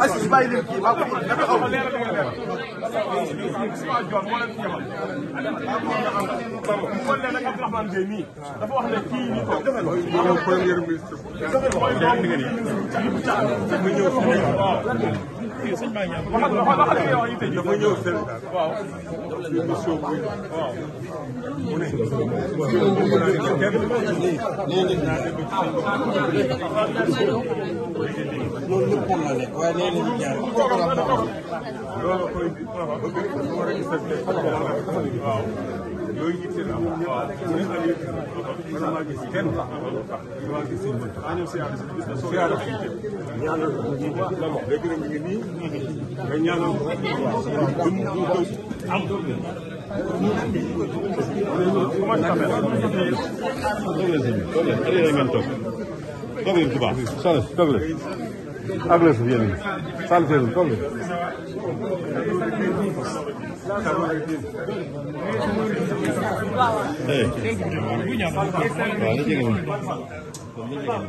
Assis bàyyi leen kii maa ko dafa xaw Abdourahmane Gueye mii dafa wax ne kii nii toog premier ministre dafa ñëw Sénégal waaw mission bu mu ne loolu lépp moom la nekk waaye léeg-léeg ñu jaar loolu koy war a gis waaw yooyu yitte la waaw mu ne Aliou man maa gis kenn maa gis seen bët siyaara ñaanal léegi nag mi ngi nii nga ñaanal ko am toog leen bu baax soxna si toog leen ak leen suuf yéen a sant leen toog leen. waaw